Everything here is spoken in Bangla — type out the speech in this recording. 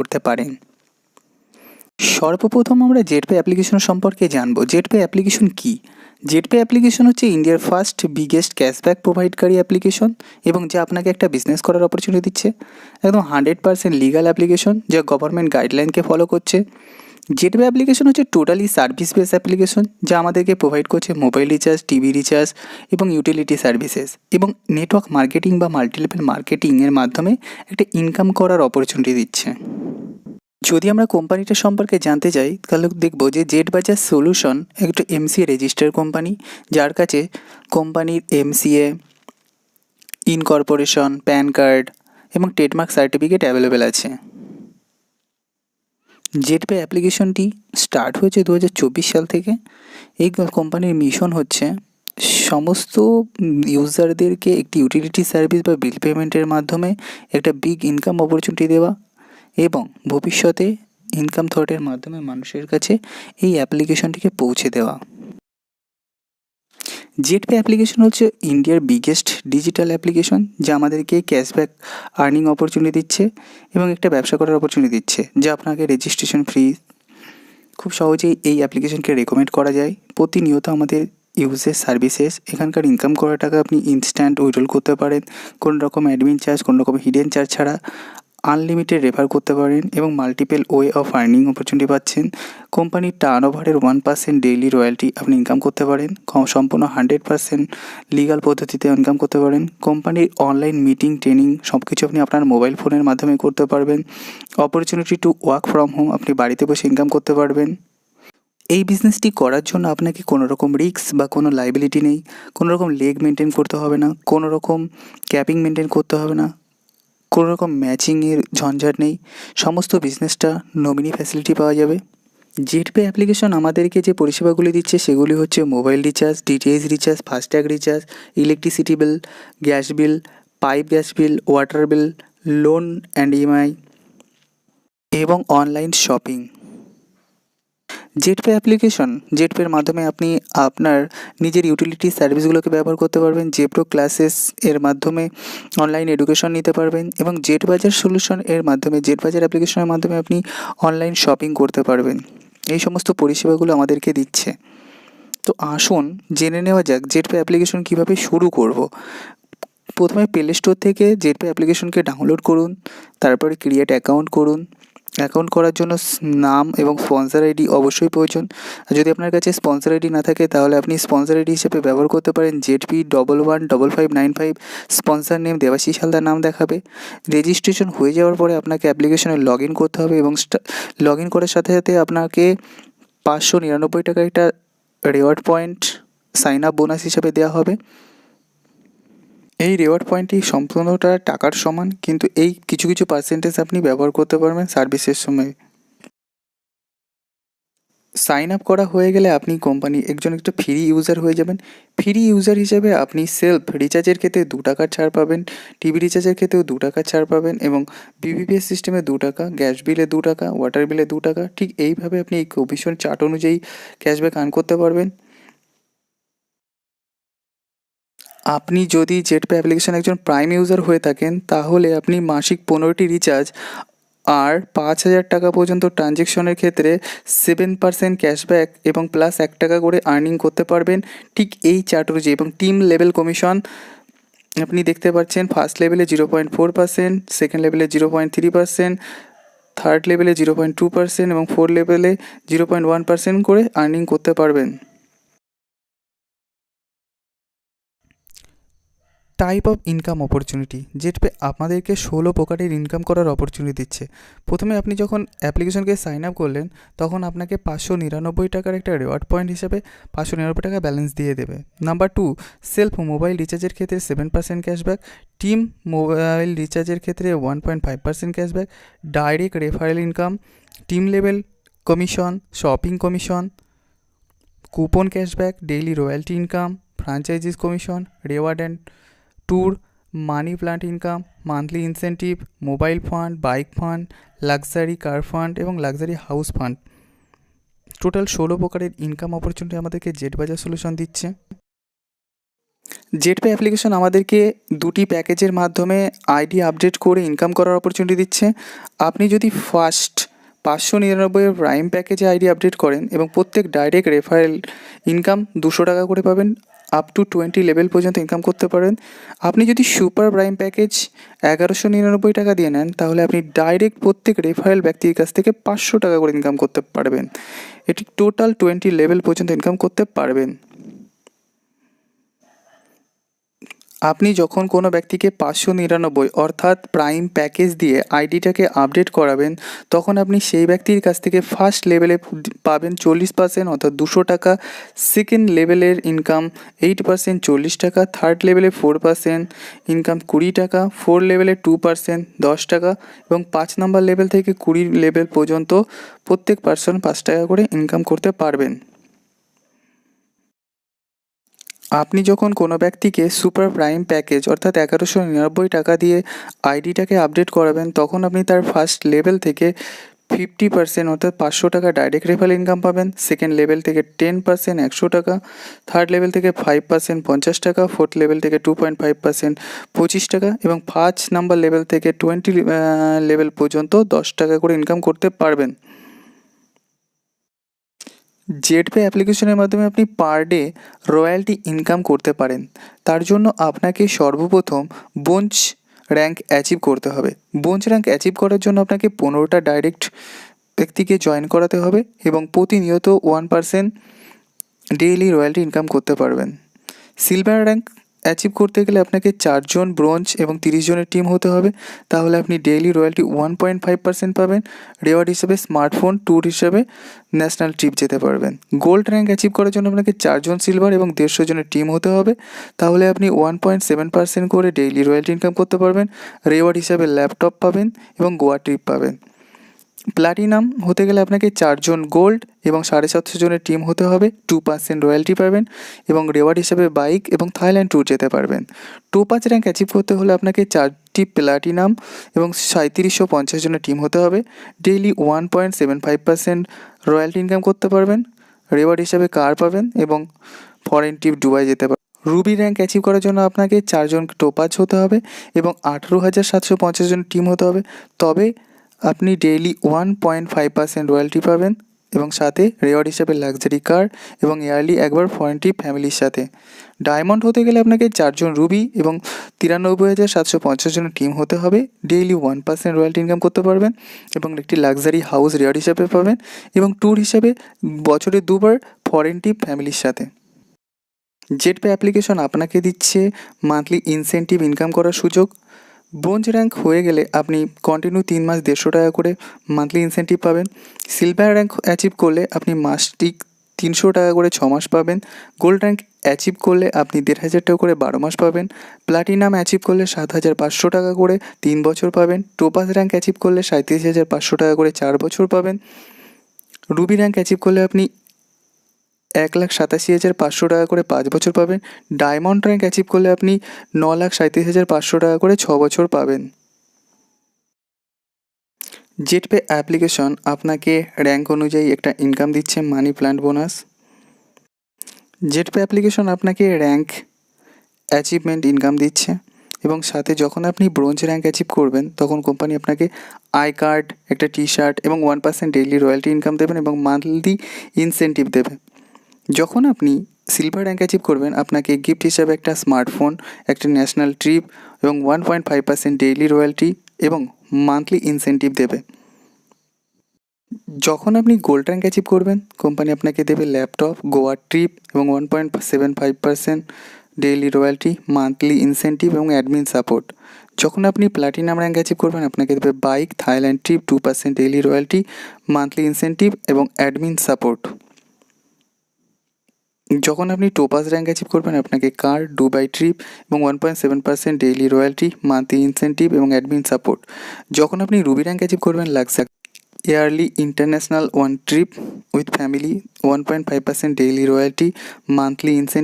করতে পারেন। সর্বপ্রথম আমরা জেটপে অ্যাপ্লিকেশন সম্পর্কে জানব। জেটপে অ্যাপ্লিকেশন কী? জেটপে অ্যাপ্লিকেশন হচ্ছে ইন্ডিয়ার ফার্স্ট বিগেস্ট ক্যাশব্যাক প্রোভাইডকারী অ্যাপ্লিকেশন, এবং যা আপনাকে একটা বিজনেস করার অপরচুনিটি দিচ্ছে। একদম 100% লিগাল অ্যাপ্লিকেশন, যা গভর্নমেন্ট গাইডলাইনকে ফলো করছে। জেটপে অ্যাপ্লিকেশন হচ্ছে টোটালি সার্ভিস বেস অ্যাপ্লিকেশন, যা আমাদেরকে প্রোভাইড করছে মোবাইল রিচার্জ, টিভি রিচার্জ এবং ইউটিলিটি সার্ভিসেস, এবং নেটওয়ার্ক মার্কেটিং বা মাল্টিলেভেল মার্কেটিংয়ের মাধ্যমে একটা ইনকাম করার অপরচুনিটি দিচ্ছে। যদি আমরা কোম্পানিটা সম্পর্কে জানতে চাই, তাহলে দেখব যে জেট বাজাজ সলিউশন একটা এমসিএ রেজিস্টার কোম্পানি, যার কাছে কোম্পানির এমসিএ, ইনকর্পোরেশন, প্যান কার্ড এবং ট্রেডমার্ক সার্টিফিকেট অ্যাভেলেবেল আছে। জেটপে অ্যাপ্লিকেশনটি স্টার্ট হয়েছে 2024 সাল থেকে। এই কোম্পানির মিশন হচ্ছে সমস্ত ইউজারদেরকে একটি ইউটিলিটি সার্ভিস বা বিল পেমেন্টের মাধ্যমে একটা বিগ ইনকাম অপরচুনিটি দেওয়া, এবং ভবিষ্যতে ইনকাম থটের মাধ্যমে মানুষের কাছে এই অ্যাপ্লিকেশনটিকে পৌঁছে দেওয়া। জেটপে অ্যাপ্লিকেশন হচ্ছে ইন্ডিয়ার বিগেস্ট ডিজিটাল অ্যাপ্লিকেশন, যা আমাদেরকে ক্যাশব্যাক আর্নিং অপরচুনিটি দিচ্ছে এবং একটা ব্যবসা করার অপরচুনিটি দিচ্ছে, যা আপনাকে রেজিস্ট্রেশন ফ্রি। খুব সহজেই এই অ্যাপ্লিকেশনকে রেকমেন্ড করা যায়। প্রতিনিয়ত আমাদের ইউজেস সার্ভিসেস, এখানকার ইনকাম করা টাকা আপনি ইনস্ট্যান্ট উইথড্রল করতে পারেন, কোনো রকম অ্যাডমিন চার্জ, কোনো রকম হিডেন চার্জ ছাড়া আনলিমিটেড রেফার করতে পারেন, এবং multiple way of earning opportunity পাচ্ছেন। কোম্পানির টার্নওভারের 1% ডেইলি রয়্যালটি আপনি ইনকাম করতে পারেন। সম্পূর্ণ 100% লিগাল পদ্ধতিতে ইনকাম করতে পারেন। কোম্পানির অনলাইন মিটিং, ট্রেনিং সব কিছু আপনি আপনার মোবাইল ফোনের মাধ্যমে করতে পারবেন। Opportunity to work from home, আপনি বাড়িতে বসে ইনকাম করতে পারবেন। এই বিজনেসটি করার জন্য আপনাকে কোনো রকম রিস্ক বা কোনো লাইবিলিটি নেই, কোনো রকম লেগ মেনটেন করতে হবে না, কোনো রকম ক্যাপিং মেনটেন করতে হবে না, কোনো রকম ম্যাচিংয়ের ঝঞ্ঝাট নেই। সমস্ত বিজনেসটা নমিনি ফ্যাসিলিটি পাওয়া যাবে। জেটপে অ্যাপ্লিকেশন আমাদেরকে যে পরিষেবাগুলি দিচ্ছে সেগুলি হচ্ছে mobile recharge, DTH recharge, FASTag recharge, electricity bill, gas bill, pipe gas bill, water bill, loan and EMI এবং অনলাইন শপিং। জেটপে অ্যাপ্লিকেশন, জেটপের মাধ্যমে আপনি আপনার নিজের ইউটিলিটি সার্ভিসগুলোকে ব্যবহার করতে পারবেন। জেপ্রো ক্লাসেস এর মাধ্যমে অনলাইন এডুকেশন নিতে পারবেন, এবং জেট বাজার সলিউশন এর মাধ্যমে, জেট বাজার অ্যাপ্লিকেশনের মাধ্যমে আপনি অনলাইন শপিং করতে পারবেন। এই সমস্ত পরিষেবাগুলো আমাদেরকে দিচ্ছে। তো আসুন জেনে নেওয়া যাক জেটপে অ্যাপ্লিকেশন কীভাবে শুরু করব। প্রথমে প্লে স্টোর থেকে জেটপে অ্যাপ্লিকেশনকে ডাউনলোড করুন, তারপরে ক্রিয়েট অ্যাকাউন্ট করুন। অ্যাকাউন্ট করার জন্য নাম এবং স্পন্সর আইডি অবশ্যই প্রয়োজন। আর যদি আপনার কাছে স্পন্সর আইডি না থাকে, তাহলে আপনি স্পন্সর আইডি হিসেবে ব্যবহার করতে পারেন ZP115595। Sponsor name Debashis Haldar নাম দেখাবে। রেজিস্ট্রেশন হয়ে যাওয়ার পরে আপনাকে অ্যাপ্লিকেশনে লগ ইন করতে হবে, এবং লগ ইন করার সাথে সাথে আপনাকে 599 টাকা একটা reward point sign up bonus হিসেবে দেওয়া হবে। এই রিওয়ার্ড পয়েন্টটি সম্পূর্ণটা টাকার সমান, কিন্তু এই কিছু কিছু পার্সেন্টেজ আপনি ব্যবহার করতে পারবেন সার্ভিসের সময়। সাইন আপ করা হয়ে গেলে আপনি কোম্পানির একটা ফ্রি ইউজার হয়ে যাবেন। ফ্রি ইউজার হিসেবে আপনি সেলফ রিচার্জের ক্ষেত্রে 2 টাকার ছাড় পাবেন, টিভি রিচার্জের ক্ষেত্রেও 2 টাকার ছাড় পাবেন, এবং বিবিপিএস সিস্টেমে 2 টাকা, গ্যাস বিলে 2 টাকা, ওয়াটার বিলে 2 টাকা। ঠিক এইভাবে আপনি এই কমিশন চার্ট অনুযায়ী ক্যাশব্যাক আর্ন করতে পারবেন। আপনি যদি জেটপে অ্যাপ্লিকেশন একজন প্রাইম ইউজার হয়ে থাকেন, তাহলে আপনি মাসিক 15টি রিচার্জ আর 5,000 টাকা পর্যন্ত ট্রানজ্যাকশনের ক্ষেত্রে 7% ক্যাশব্যাক এবং প্লাস 1 টাকা করে আর্নিং করতে পারবেন, ঠিক এই চার্ট অনুযায়ী। এবং টিম লেভেল কমিশন আপনি দেখতে পাচ্ছেন, ফার্স্ট লেভেলে 0.4%, সেকেন্ড লেভেলে 0.3%, থার্ড লেভেলে 0.2% এবং ফোর্থ লেভেলে 0.1% করে আর্নিং করতে পারবেন। Type of income opportunity. জেটপে আপনাদেরকে 16 প্রকারের ইনকাম করার অপরচুনিটি দিচ্ছে। প্রথমে আপনি যখন অ্যাপ্লিকেশনকে সাইন আপ করলেন, তখন আপনাকে 599 টাকার একটা রিওয়ার্ড পয়েন্ট হিসেবে 599 টাকা ব্যালেন্স দিয়ে দেবে। নাম্বার 2, সেলফ মোবাইল রিচার্জের ক্ষেত্রে 7% ক্যাশব্যাক, টিম মোবাইল রিচার্জের ক্ষেত্রে 1.5% cashback, direct referral income, team level commission, shopping commission, coupon cashback, daily royalty income, franchises commission, reward and tour, money plant income, monthly incentive, mobile fund, bike fund, luxury car fund এবং লাক্সারি হাউস ফান্ড। টোটাল 16 প্রকারের ইনকাম অপরচুনিটি আমাদেরকে জেট বাজার সলিউশন দিচ্ছে। জেটপে অ্যাপ্লিকেশন আমাদেরকে দুটি প্যাকেজের মাধ্যমে আইডি আপডেট করে ইনকাম করার অপরচুনিটি দিচ্ছে। আপনি যদি ফার্স্ট 599 প্রাইম প্যাকেজে আইডি আপডেট করেন এবং প্রত্যেক ডাইরেক্ট রেফারেল ইনকাম 200 টাকা করে পাবেন, আপ টু 20 লেভেল পর্যন্ত ইনকাম করতে পারেন। আপনি যদি সুপার প্রাইম প্যাকেজ 1199 টাকা দিয়ে নেন, তাহলে আপনি ডাইরেক্ট প্রত্যেক রেফারেল ব্যক্তির কাছ থেকে 500 টাকা করে ইনকাম করতে পারবেন। এটি টোটাল 20 লেভেল পর্যন্ত ইনকাম করতে পারবেন। আপনি যখন কোনো ব্যক্তিকে 599 অর্থাৎ প্রাইম প্যাকেজ দিয়ে আইডিটাকে আপডেট করাবেন, তখন আপনি সেই ব্যক্তির কাছ থেকে ফার্স্ট লেভেলে পাবেন 40%, অর্থাৎ 200 টাকা। সেকেন্ড লেভেলের ইনকাম 8%, 40 টাকা। থার্ড লেভেলে 4% ইনকাম 20 টাকা। 4 লেভেলে 2% 10 টাকা। এবং 5 নাম্বার লেভেল থেকে 20 লেভেল পর্যন্ত প্রত্যেক পার্সন 5 টাকা করে ইনকাম করতে পারবেন। আপনি যখন কোনো ব্যক্তিকে সুপার প্রাইম প্যাকেজ অর্থাৎ 1199 টাকা দিয়ে আইডিটাকে আপডেট করাবেন, তখন আপনি তার ফার্স্ট লেভেল থেকে 50% অর্থাৎ 500 টাকা ডাইরেক্ট রেফারেল ইনকাম পাবেন। সেকেন্ড লেভেল থেকে 10% 100 টাকা। থার্ড লেভেল থেকে 5% 50 টাকা। ফোর্থ লেভেল থেকে 2.5% 25 টাকা। এবং 5 নাম্বার লেভেল থেকে 20 লেভেল পর্যন্ত 10 টাকা করে ইনকাম করতে পারবেন। জেটপে অ্যাপ্লিকেশনের মাধ্যমে আপনি পার ডে রয়্যালটি ইনকাম করতে পারেন। তার জন্য আপনাকে সর্বপ্রথম ব্রোঞ্জ র্যাঙ্ক অ্যাচিভ করতে হবে। ব্রোঞ্জ র্যাঙ্ক অ্যাচিভ করার জন্য আপনাকে 15টা ডাইরেক্ট ব্যক্তিকে জয়েন করাতে হবে এবং প্রতিনিয়ত 1% ডেইলি রয়্যালটি ইনকাম করতে পারবেন। সিলভার র্যাঙ্ক অ্যাচিভ করতে গেলে আপনাকে 4 জন ব্রোঞ্জ এবং 30 জনের টিম হতে হবে। তাহলে আপনি ডেইলি রয়্যালটি 1.5% পাবেন। রেওয়ার্ড হিসেবে স্মার্টফোন, ট্যুর হিসেবে ন্যাশনাল ট্রিপ যেতে পারবেন। গোল্ড র্যাঙ্ক অ্যাচিভ করার জন্য আপনাকে 4 জন সিলভার এবং 150 জনের টিম হতে হবে। তাহলে আপনি 1.7% করে ডেইলি রয়্যালটি ইনকাম করতে পারবেন। রেওয়ার্ড হিসাবে ল্যাপটপ পাবেন এবং গোয়া ট্রিপ পাবেন। প্ল্যাটিনাম হতে গেলে আপনাকে 4 জন গোল্ড এবং 750 জনের টিম হতে হবে। 2% রয়্যালটি পাবেন এবং রেওয়ার্ড হিসেবে বাইক এবং থাইল্যান্ড ট্যুর যেতে পারবেন। টোপাজ র্যাঙ্ক অ্যাচিভ করতে হলে আপনাকে 4টি প্ল্যাটিনাম এবং 3750 জনের টিম হতে হবে। ডেইলি 1.75% রয়্যালটি ইনকাম করতে পারবেন। রেওয়ার্ড হিসাবে কার পাবেন এবং ফরেন ট্রিপ দুবাই যেতে পারবেন। রুবি র্যাঙ্ক অ্যাচিভ করার জন্য আপনাকে 4 জন টোপাজ হতে হবে এবং 18,750 জনের টিম হতে হবে। তবে আপনি ডেইলি 1.5% রয়্যালটি পাবেন এবং সাথে রেওয়ার্ড হিসাবে লাক্সারি কার এবং ইয়ারলি একবার ফরেন ট্রিপ ফ্যামিলির সাথে। ডায়মন্ড হতে গেলে আপনাকে 4 জন রুবি এবং 93,750 জনের টিম হতে হবে। ডেইলি 1% রয়্যালটি ইনকাম করতে পারবেন এবং একটি লাক্সারি হাউস রেওয়ার্ড হিসাবে পাবেন এবং ট্যুর হিসাবে বছরে 2বার ফরেন ট্রিপ ফ্যামিলির সাথে। জেটপে অ্যাপ্লিকেশন আপনাকে দিচ্ছে মান্থলি ইনসেন্টিভ ইনকাম করার সুযোগ। ব্রোঞ্জ র্যাঙ্ক হয়ে গেলে আপনি কন্টিনিউ 3 মাস 150 টাকা করে মান্থলি ইনসেন্টিভ পাবেন। সিলভার র্যাঙ্ক অ্যাচিভ করলে আপনি মাসিক 300 টাকা করে 6 মাস পাবেন। গোল্ড র্যাঙ্ক অ্যাচিভ করলে আপনি 1500 টাকা করে 12 মাস পাবেন। প্ল্যাটিনাম অ্যাচিভ করলে 7500 টাকা করে 3 বছর পাবেন। টোপাজ র্যাঙ্ক অ্যাচিভ করলে 37,500 টাকা করে 4 বছর পাবেন। রুবি র্যাঙ্ক অ্যাচিভ করলে আপনি 1,87,500 টাকা করে 5 বছর পাবেন। ডায়মন্ড র্যাঙ্ক অ্যাচিভ করলে আপনি 9,37,500 টাকা করে 6 বছর পাবেন। জেটপে অ্যাপ্লিকেশন আপনাকে র্যাঙ্ক অনুযায়ী একটা ইনকাম দিচ্ছে, মানি প্ল্যান্ট বোনাস। জেটপে অ্যাপ্লিকেশন আপনাকে র্যাঙ্ক অ্যাচিভমেন্ট ইনকাম দিচ্ছে এবং সাথে যখন আপনি ব্রোঞ্জ র্যাঙ্ক অ্যাচিভ করবেন, তখন কোম্পানি আপনাকে আই কার্ড, একটা টি শার্ট এবং 1% ডেইলি রয়্যালটি ইনকাম দেবেন এবং মান্থলি ইনসেন্টিভ দেবে। যখন আপনি সিলভার র্যাঙ্ক অ্যাচিভ করবেন, আপনাকে গিফট হিসাবে একটা স্মার্টফোন, একটা ন্যাশনাল ট্রিপ এবং 1.5% ডেইলি রয়্যালটি এবং মান্থলি ইনসেন্টিভ দেবে। যখন আপনি গোল্ড র্যাঙ্ক অ্যাচিভ করবেন, কোম্পানি আপনাকে দেবে ল্যাপটপ, গোয়া ট্রিপ এবং 1.75% ডেইলি রয়্যালটি, মান্থলি ইনসেন্টিভ এবং অ্যাডমিন সাপোর্ট। যখন আপনি প্ল্যাটিনাম র্যাঙ্ক অ্যাচিভ করবেন, আপনাকে দেবে bike, Thailand trip, 2% daily royalty, monthly incentive এবং অ্যাডমিন সাপোর্ট। যখন আপনি টোপাজ র্যাঙ্ক অ্যাচিভ করবেন, আপনাকে কার, দুবাই ট্রিপ এবং 1.7% ডেইলি রয়্যালটি, মান্থলি ইনসেন্টিভ এবং অ্যাডমিন সাপোর্ট। যখন আপনি রুবি র্যাঙ্ক অ্যাচিভ করবেন, luxury yearly international 1 trip with family, 1.5% daily royalty, monthly incentive